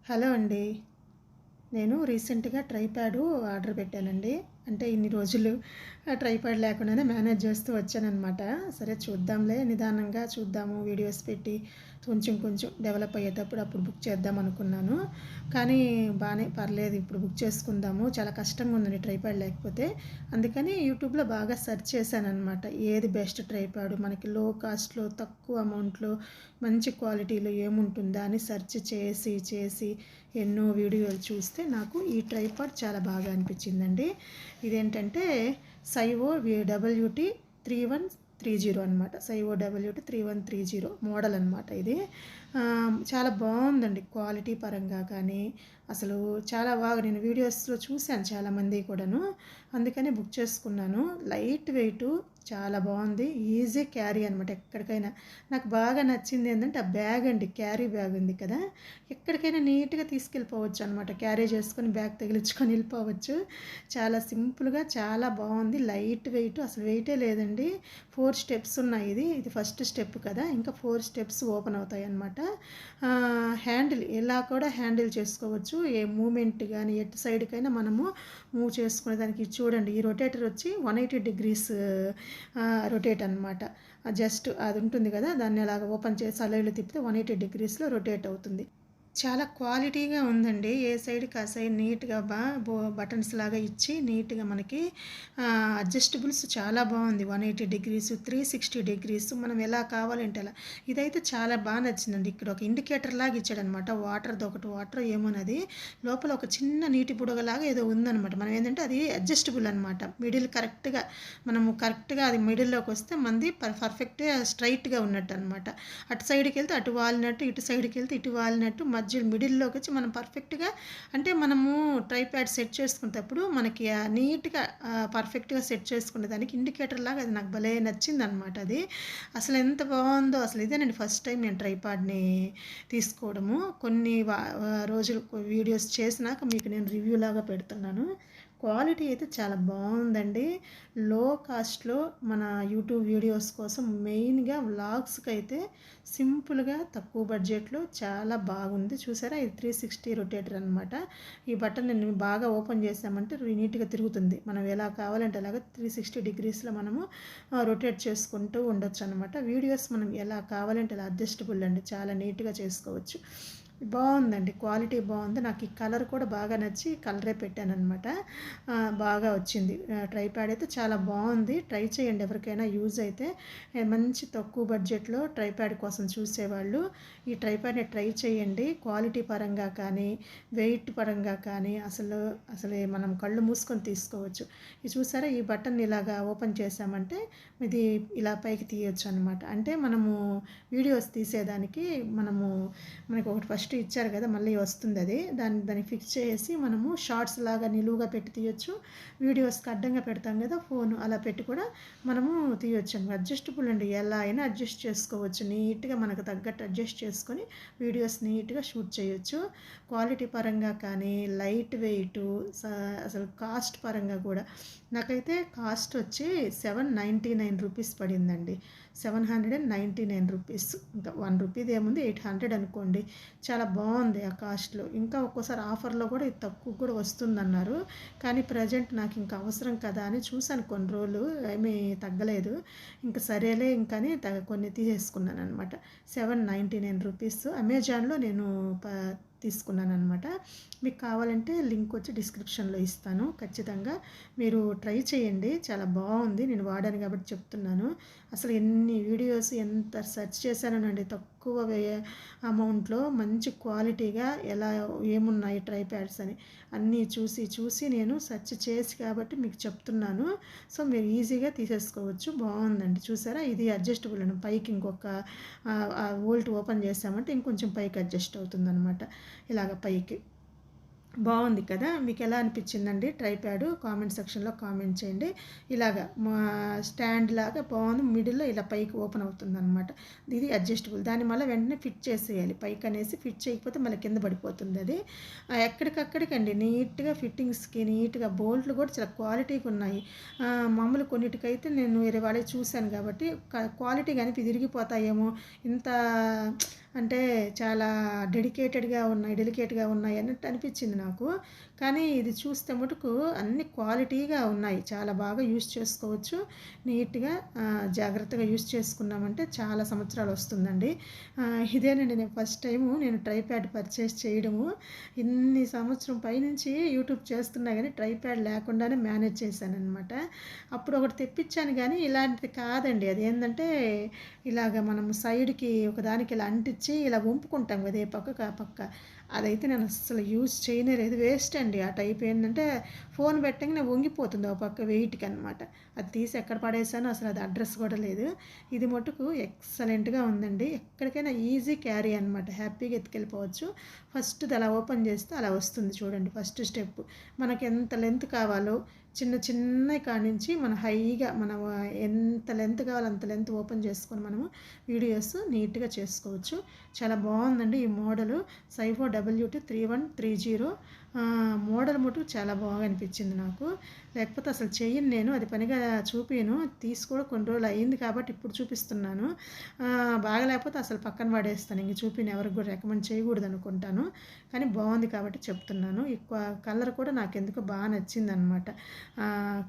Hello అండి. నేను రీసెంట్‌గా ట్రైపాడు ఆర్డర్ పెట్టానండి. అంటే ఇన్ని రోజులు ట్రైపాడ్ లేకుండానే మేనేజ్ చేస్తూ వచ్చాననమాట. సరే చూద్దాంలే నిదానంగా చూద్దాము వీడియోస్ పెట్టి కొంచెం కొంచెం డెవలప్ అయ్యేటప్పుడు అప్పుడు బుక్ చేద్దాం అనుకున్నాను. కానీ బానే పర్లేదు ఇప్పుడు బుక్ చేసుకుందాము. చాలా కష్టంగా ఉందండి ట్రైపాడ్ లేకపోతే. అందుకని యూట్యూబ్‌లో బాగా సెర్చ్ చేశాననమాట. ఏది బెస్ట్ ట్రైపాడ్ మనకి లో కాస్ట్‌లో తక్కువ అమౌంట్‌లో మంచి క్వాలిటీలో ఏముంటుందా అని సెర్చ్ చేసి చేసి ఎన్నో వీడియోలు చూస్తే నాకు ఈ ట్రైపాడ్ చాలా బాగా అనిపించిందండి. ఇదేంటంటే సైవో డబ్ల్యూటీ 3130 అనమాట. సైవో డబ్ల్యూటీ 3130 మోడల్ అనమాట ఇది. చాలా బాగుందండి క్వాలిటీ పరంగా కానీ అసలు చాలా బాగా నేను వీడియోస్లో చూశాను చాలామంది కూడాను. అందుకని బుక్ చేసుకున్నాను. లైట్ వెయిట్ చాలా బాగుంది. ఈజీ క్యారీ అనమాట ఎక్కడికైనా. నాకు బాగా నచ్చింది ఏంటంటే ఆ బ్యాగ్ అండి, క్యారీ బ్యాగ్ ఉంది కదా, ఎక్కడికైనా నీట్గా తీసుకెళ్ళిపోవచ్చు అనమాట. క్యారీ చేసుకొని బ్యాగ్ తగిలించుకొని వెళ్ళిపోవచ్చు. చాలా సింపుల్గా చాలా బాగుంది. లైట్ వెయిట్, అసలు వెయిటే లేదండి. 4 స్టెప్స్ ఉన్నాయి. ఇది ఫస్ట్ స్టెప్ కదా, ఇంకా 4 స్టెప్స్ ఓపెన్ అవుతాయి అనమాట. హ్యాండిల్ ఇలా కూడా హ్యాండిల్ చేసుకోవచ్చు. ఏ మూమెంట్ కానీ ఎటు సైడ్కైనా మనము మూవ్ చేసుకునే దానికి చూడండి. ఈ రొటేటర్ వచ్చి 180 డిగ్రీస్ రొటేట్ అనమాట. జస్ట్ అది ఉంటుంది కదా, దాన్ని అలాగ ఓపెన్ చేసి అలైలు తిప్పితే 180 డిగ్రీస్లో రొటేట్ అవుతుంది. చాలా క్వాలిటీగా ఉందండి. ఏ సైడ్‌కి ఆ సైడ్ నీట్‌గా బటన్స్ లాగా ఇచ్చి నీట్‌గా మనకి అడ్జస్టబుల్స్ చాలా బాగుంది. 180 డిగ్రీస్, 360 డిగ్రీస్ మనం ఎలా కావాలంటే అలా. ఇదైతే చాలా బాగా నచ్చిందండి. ఇక్కడ ఒక ఇండికేటర్ లాగా ఇచ్చాడనమాట. వాటర్‌ది ఒకటి వాటర్ ఏమోనది. లోపల ఒక చిన్న నీటి బుడగలాగా ఏదో ఉందనమాట. మనం ఏంటంటే అది అడ్జస్టబుల్ అనమాట. మిడిల్ కరెక్ట్‌గా మనము కరెక్ట్‌గా అది మిడిల్‌లోకి వస్తే మనది పర్ఫెక్ట్‌గా స్ట్రైట్‌గా ఉన్నట్టు అనమాట. అటు సైడ్‌కి వెళ్తే అటు వాలినట్టు, ఇటు సైడ్‌కి వెళ్తే ఇటు వాలినట్టు మధ్య మిడిల్లోకి వచ్చి మనం పర్ఫెక్ట్గా అంటే మనము ట్రైప్యాడ్ సెట్ చేసుకునేటప్పుడు మనకి నీట్గా పర్ఫెక్ట్గా సెట్ చేసుకునే దానికి ఇండికేటర్ లాగా అది నాకు భలే నచ్చింది అనమాట. అది అసలు ఎంత బాగుందో. అసలు ఇదేనండి ఫస్ట్ టైం నేను ట్రైపాడ్ని తీసుకోవడము. కొన్ని రోజులు వీడియోస్ చేసినాక మీకు నేను రివ్యూ లాగా పెడుతున్నాను. క్వాలిటీ అయితే చాలా బాగుందండి. లో కాస్ట్లో మన యూట్యూబ్ వీడియోస్ కోసం మెయిన్గా వ్లాగ్స్కి అయితే సింపుల్గా తక్కువ బడ్జెట్లో చాలా బాగుంది. చూసారా, ఇది 360 రొటేటర్ అనమాట. ఈ బటన్ నేను బాగా ఓపెన్ చేసామంటే నీట్గా తిరుగుతుంది. మనం ఎలా కావాలంటే అలాగా 360 డిగ్రీస్లో మనము రొటేట్ చేసుకుంటూ ఉండొచ్చు అనమాట. వీడియోస్ మనం ఎలా కావాలంటే అలా అడ్జస్టబుల్ అండి, చాలా నీట్గా చేసుకోవచ్చు. బాగుందండి, క్వాలిటీ బాగుంది. నాకు ఈ కలర్ కూడా బాగా నచ్చి కలరే పెట్టానమాట. బాగా వచ్చింది. ట్రైప్యాడ్ అయితే చాలా బాగుంది. ట్రై చేయండి ఎవరికైనా యూజ్ అయితే. మంచి తక్కువ బడ్జెట్లో ట్రైప్యాడ్ కోసం చూసేవాళ్ళు ఈ ట్రైప్యాడ్ని ట్రై చేయండి. క్వాలిటీ పరంగా కానీ వెయిట్ పరంగా కానీ అసలు మనం కళ్ళు మూసుకొని తీసుకోవచ్చు. ఇది చూసారా, ఈ బటన్ ఇలాగా ఓపెన్ చేసామంటే ఇది ఇలా పైకి తీయొచ్చు అనమాట. అంటే మనము వీడియోస్ తీసేదానికి మనకు ఒకటి ఫస్ట్ ఇచ్చారు కదా, మళ్ళీ వస్తుంది అది. దాన్ని ఫిక్స్ చేసి మనము షార్ట్స్ లాగా నిలువుగా పెట్టి తీయొచ్చు. వీడియోస్కి అడ్డంగా పెడతాం కదా ఫోన్, అలా పెట్టి కూడా మనము తీయొచ్చు అనమాట. అడ్జస్టబుల్ అండి, ఎలా అయినా అడ్జస్ట్ చేసుకోవచ్చు. నీట్గా మనకు తగ్గట్టు అడ్జస్ట్ చేసుకొని వీడియోస్ నీట్గా షూట్ చేయొచ్చు. క్వాలిటీ పరంగా కానీ లైట్ వెయిట్, అసలు కాస్ట్ పరంగా కూడా నాకైతే కాస్ట్ వచ్చి 799 రూపీస్ పడిందండి. 799 రూపీస్. ఇంకా 1 రూపీది ఏముంది, 800 అనుకోండి. చాలా బాగుంది ఆ కాస్ట్లో. ఇంకా ఒక్కోసారి ఆఫర్లో కూడా ఇది తక్కువ కూడా వస్తుందన్నారు. కానీ ప్రజెంట్ నాకు ఇంకా అవసరం కదా అని చూశాను కొన్ని రోజులు, ఏమీ తగ్గలేదు. ఇంకా సరేలే ఇంకని కొన్ని తీసేసుకున్నాను అనమాట. 799 రూపీస్ అమెజాన్లో నేను తీసుకున్నాను అనమాట. మీకు కావాలంటే లింక్ వచ్చి డిస్క్రిప్షన్లో ఇస్తాను. ఖచ్చితంగా మీరు ట్రై చేయండి. చాలా బాగుంది. నేను వాడాను కాబట్టి చెప్తున్నాను. అసలు ఎన్ని వీడియోస్ ఎంత సెర్చ్ చేశానండి, తక్కువ అమౌంట్లో మంచి క్వాలిటీగా ఎలా ఏమున్నాయి ట్రైప్యాడ్స్ అని అన్నీ చూసి చూసి నేను సెర్చ్ చేసి కాబట్టి మీకు చెప్తున్నాను. సో మీరు ఈజీగా తీసేసుకోవచ్చు. బాగుందండి. చూసారా, ఇది అడ్జస్టబుల్ అండి. పైకి ఇంకొక వోల్ట్ ఓపెన్ చేసామంటే ఇంకొంచెం పైకి అడ్జస్ట్ అవుతుందన్నమాట. ఇలాగ పైకి బాగుంది కదా. మీకు ఎలా అనిపించిందండి ట్రైప్యాడ్? కామెంట్ సెక్షన్లో కామెంట్ చేయండి. ఇలాగా మా స్టాండ్ లాగా బాగుంది. మిడిల్లో ఇలా పైకి ఓపెన్ అవుతుంది అనమాట. ఇది అడ్జస్టబుల్. దాన్ని మళ్ళీ వెంటనే ఫిట్ చేసేయాలి. పైకి అనేసి ఫిట్ చేయకపోతే మళ్ళీ కింద పడిపోతుంది అది. ఎక్కడికక్కడికండి నీట్గా ఫిట్టింగ్స్కి నీట్గా బోల్ట్లు కూడా చాలా క్వాలిటీగా ఉన్నాయి. మామూలు కొన్నిటికైతే నేను వేరే వాళ్ళే చూశాను కాబట్టి క్వాలిటీ కానీ విరిగిపోతాయేమో, ఇంత అంటే చాలా డెలికేట్‌గా ఉన్నాయి అన్నట్టు అనిపించింది నాకు. కానీ ఇది చూస్తే మటుకు అన్ని క్వాలిటీగా ఉన్నాయి. చాలా బాగా యూజ్ చేసుకోవచ్చు. నీట్‌గా జాగ్రత్తగా యూజ్ చేసుకున్నామంటే చాలా సంవత్సరాలు వస్తుందండి. ఇదేనండి నేను ఫస్ట్ టైము నేను ట్రైప్యాడ్ పర్చేస్ చేయడము. ఇన్ని సంవత్సరం పైనుంచి యూట్యూబ్ చేస్తున్నా గానీ ట్రైప్యాడ్ లేకుండానే మేనేజ్ చేశాననమాట. అప్పుడు ఒకటి తెప్పించాను గానీ ఇలాంటిది కాదండి. అదేందంటే ఇలాగ మనం సైడ్‌కి ఒకదానికి ఇలా అంటించి ఇలా వంపుకుంటాం కదా! ఏ పక్కకి ఆ పక్క. అదైతే నేను అస్సలు యూజ్ చేయనే లేదు. వేస్ట్ అండి. ఆ టైప్ ఏంటంటే ఫోన్ పెట్టంగానే వంగిపోతుంది ఒక పక్క వెయిట్‌కనమాట. అది తీసి ఎక్కడ పడేసానో అసలు అది అడ్రస్ కూడా లేదు. ఇది మటుకు ఎక్సలెంట్‌గా ఉందండి. ఎక్కడికైనా ఈజీ క్యారీ అనమాట. హ్యాపీగా ఎత్తుకెళ్ళిపోవచ్చు. ఫస్ట్‌ది అలా ఓపెన్ చేస్తే అలా వస్తుంది చూడండి ఫస్ట్ స్టెప్. మనకి ఎంత లెంత్ కావాలో చిన్నయి కానించి మన హైగా ఎంత లెంత్ కావాలో అంత లెంత్ ఓపెన్ చేసుకొని మనము వీడియోస్ నీట్‌గా చేసుకోవచ్చు. చాలా బాగుందండి ఈ మోడలు. సైఫో WT3130 మోడల్ మటుకు చాలా బాగా అనిపించింది నాకు. లేకపోతే అసలు చెయ్యను నేను. అది పనిగా చూపియను. తీసి కూడా కొన్ని రోజులు అయింది కాబట్టి ఇప్పుడు చూపిస్తున్నాను. బాగాలేకపోతే అసలు పక్కన పడేస్తాను. ఇంక చూపియను. ఎవరికి కూడా రికమెండ్ చేయకూడదు అనుకుంటాను. కానీ బాగుంది కాబట్టి చెప్తున్నాను. ఎక్కువ కలర్ కూడా నాకెందుకో బాగా నచ్చిందనమాట.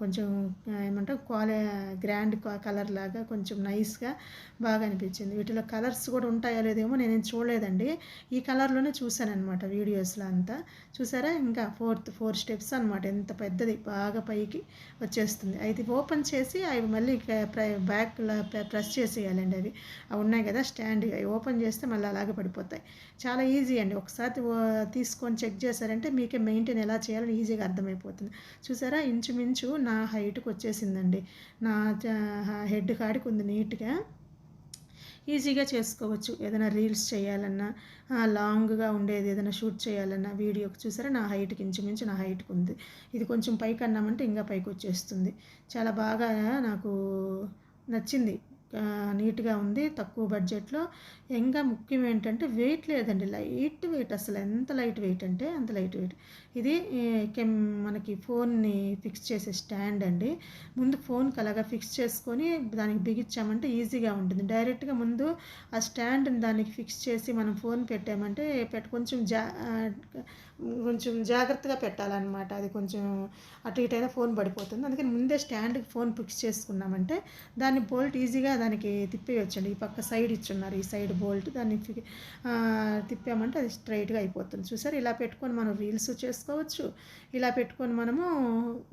కొంచెం ఏమంటారు గ్రాండ్ కలర్ లాగా కొంచెం నైస్‌గా బాగా అనిపించింది. వీటిలో కలర్స్ కూడా ఉంటాయో లేదేమో నేనేం చూడలేదండి. ఈ కలర్‌లోనే చూశాననమాట వీడియోస్‌లో అంతా. చూసారా ఇంకా 4 స్టెప్స్ అనమాట. ఎంత పెద్దది బాగా పైకి వచ్చేస్తుంది. అయితే ఓపెన్ చేసి అవి మళ్ళీ బ్యాక్‌లో ప్రెస్ చేసేయాలండి అవి. అవి ఉన్నాయి కదా స్టాండ్ అవి ఓపెన్ చేస్తే మళ్ళీ అలాగే పడిపోతాయి. చాలా ఈజీ అండి. ఒకసారి తీసుకొని చెక్ చేశారంటే మీకే మెయింటైన్ ఎలా చేయాలో ఈజీగా అర్థమైపోతుంది. చూసారా ఇంచుమించు నా హైట్‌కి వచ్చేసిందండి. నా హెడ్ కాడికి ఉంది నీట్‌గా. ఈజీగా చేసుకోవచ్చు. ఏదైనా రీల్స్ చేయాలన్నా, లాంగ్‌గా ఉండేది ఏదైనా షూట్ చేయాలన్నా వీడియోకి చూసారా నా హైట్‌కి ఇంచుమించు నా హైట్‌కి ఉంది. ఇది కొంచెం పైకన్నామంటే ఇంకా పైకొచ్చేస్తుంది. చాలా బాగా నాకు నచ్చింది. నీట్‌గా ఉంది. తక్కువ బడ్జెట్‌లో. ఇంకా ముఖ్యం ఏంటంటే వెయిట్ లేదండి. లైట్ వెయిట్ అసలు ఎంత లైట్ వెయిట్ అంటే అంత లైట్ వెయిట్. ఇది మనకి ఫోన్ని ఫిక్స్ చేసే స్టాండ్ అండి. ముందు ఫోన్‌కి అలాగా ఫిక్స్ చేసుకొని దానికి బిగించామంటే ఈజీగా ఉంటుంది. డైరెక్ట్‌గా ముందు ఆ స్టాండ్‌ని దానికి ఫిక్స్ చేసి మనం ఫోన్ పెట్టామంటే కొంచెం జాగ్రత్తగా పెట్టాలన్నమాట. అది కొంచెం అటు ఇటు అయినా ఫోన్ పడిపోతుంది. అందుకని ముందే స్టాండ్‌కి ఫోన్ ఫిక్స్ చేసుకున్నామంటే దాన్ని బోల్ట్ ఈజీగా దానికి తిప్పేయొచ్చండి. ఈ పక్క సైడ్ ఇచ్చున్నారు. ఈ సైడ్ బోల్ట్ దాన్ని తిప్పామంటే అది స్ట్రైట్‌గా అయిపోతుంది. చూసారా ఇలా పెట్టుకొని మనం రీల్స్ చేసుకోవచ్చు. ఇలా పెట్టుకొని మనము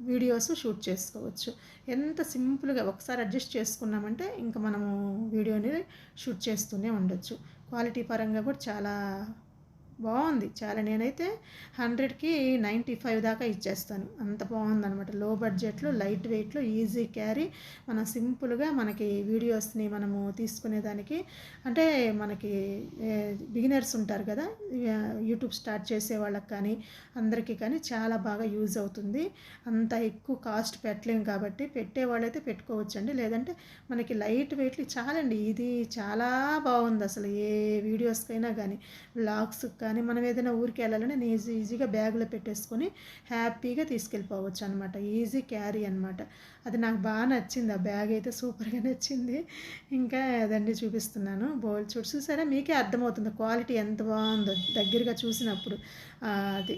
వీడియోస్ షూట్ చేసుకోవచ్చు. ఎంత సింపుల్‌గా ఒకసారి అడ్జస్ట్ చేసుకున్నామంటే ఇంకా మనము వీడియోని షూట్ చేస్తూనే ఉండొచ్చు. క్వాలిటీ పరంగా కూడా చాలా బాగుంది. చాలా నేనైతే 100కి 95 దాకా ఇచ్చేస్తాను. అంత బాగుందనమాట. లో బడ్జెట్‌లో, లైట్ వెయిట్‌లో, ఈజీ క్యారీ. మనం సింపుల్‌గా మనకి వీడియోస్‌ని మనము తీసుకునేదానికి అంటే మనకి బిగినర్స్ ఉంటారు కదా! యూట్యూబ్ స్టార్ట్ చేసే వాళ్ళకి కానీ, అందరికీ కానీ చాలా బాగా యూజ్ అవుతుంది. అంత ఎక్కువ కాస్ట్ పెట్టలేము కాబట్టి పెట్టేవాళ్ళైతే పెట్టుకోవచ్చండి. లేదంటే మనకి లైట్ వెయిట్‌లో చాలండి. ఇది చాలా బాగుంది అసలు ఏ వీడియోస్‌కైనా కానీ, వ్లాగ్స్‌కి కానీ మనం ఏదైనా ఊరికి వెళ్ళాలని ఈజీగా బ్యాగ్లో పెట్టేసుకొని హ్యాపీగా తీసుకెళ్ళిపోవచ్చు అనమాట. ఈజీ క్యారీ అనమాట. అది నాకు బాగా నచ్చింది. ఆ బ్యాగ్ అయితే సూపర్గా నచ్చింది. ఇంకా అదండి చూపిస్తున్నాను. బౌల్ చూసారా మీకే అర్థమవుతుంది క్వాలిటీ ఎంత బాగుందో దగ్గరగా చూసినప్పుడు. అది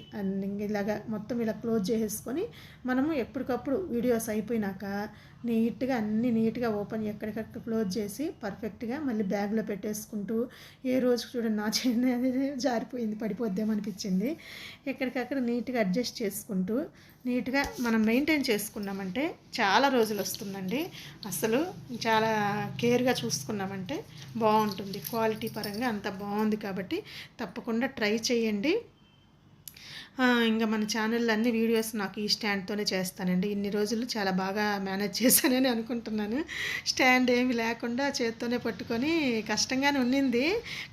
ఇలాగా మొత్తం ఇలా క్లోజ్ చేసేసుకొని మనము ఎప్పటికప్పుడు వీడియోస్ అయిపోయినాక నీట్‌గా అన్నీ నీట్‌గా ఓపెన్ ఎక్కడికక్కడ క్లోజ్ చేసి పర్ఫెక్ట్‌గా మళ్ళీ బ్యాగ్లో పెట్టేసుకుంటూ ఏ రోజుకి చూడండి నా చెయ్యి అనేది జారిపోయింది పడిపోద్దేమో అనిపించింది. ఎక్కడికక్కడ నీట్‌గా అడ్జస్ట్ చేసుకుంటూ నీట్‌గా మనం మెయింటైన్ చేసుకున్నామంటే చాలా రోజులు వస్తుందండి. అసలు చాలా కేర్‌గా చూసుకున్నామంటే బాగుంటుంది. క్వాలిటీ పరంగా అంత బాగుంది కాబట్టి తప్పకుండా ట్రై చేయండి. ఇంకా మన ఛానల్లో అన్ని వీడియోస్ నాకు ఈ స్టాండ్‌తోనే చేస్తానండి. ఇన్ని రోజులు చాలా బాగా మేనేజ్ చేశానని అనుకుంటున్నాను. స్టాండ్ ఏమి లేకుండా చేత్తోనే పట్టుకొని కష్టంగానే ఉన్నింది.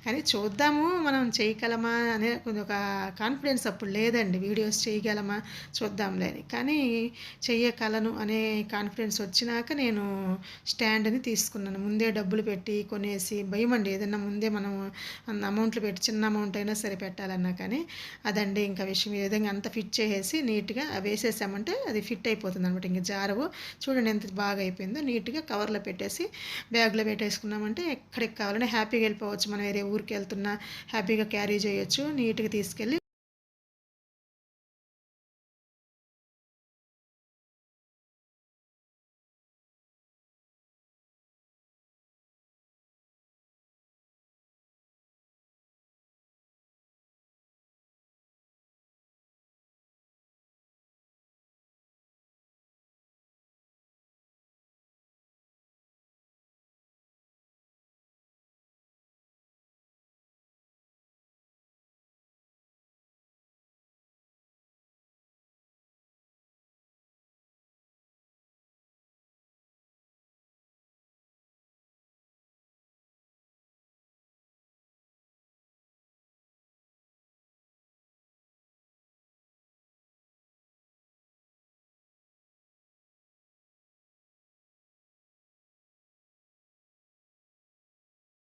కానీ చూద్దాము మనం చేయగలమా అనే కొంచెం ఒక కాన్ఫిడెన్స్ అప్పుడు లేదండి. వీడియోస్ చేయగలమా చూద్దాంలే అని. కానీ చెయ్యగలను అనే కాన్ఫిడెన్స్ వచ్చినాక నేను స్టాండ్‌ని తీసుకున్నాను. ముందే డబ్బులు పెట్టి కొనేసి భయమండి ఏదన్నా ముందే మనం అమౌంట్లు పెట్టి చిన్న అమౌంట్ అయినా సరే పెట్టాలన్నా కానీ. అదండి ఇంకా విషయం. కొంచెం ఈ విధంగా అంతా ఫిట్ చేసేసి నీట్గా వేసేసామంటే అది ఫిట్ అయిపోతుంది అనమాట. ఇంక జారవు. చూడండి ఎంత బాగా అయిపోయిందో. నీట్గా కవర్లో పెట్టేసి బ్యాగ్లో పెట్టేసుకున్నామంటే ఎక్కడికి కావాలన్నా హ్యాపీగా వెళ్ళిపోవచ్చు. మనం వేరే ఊరికి వెళ్తున్నా హ్యాపీగా క్యారీ చేయొచ్చు. నీట్గా తీసుకెళ్ళి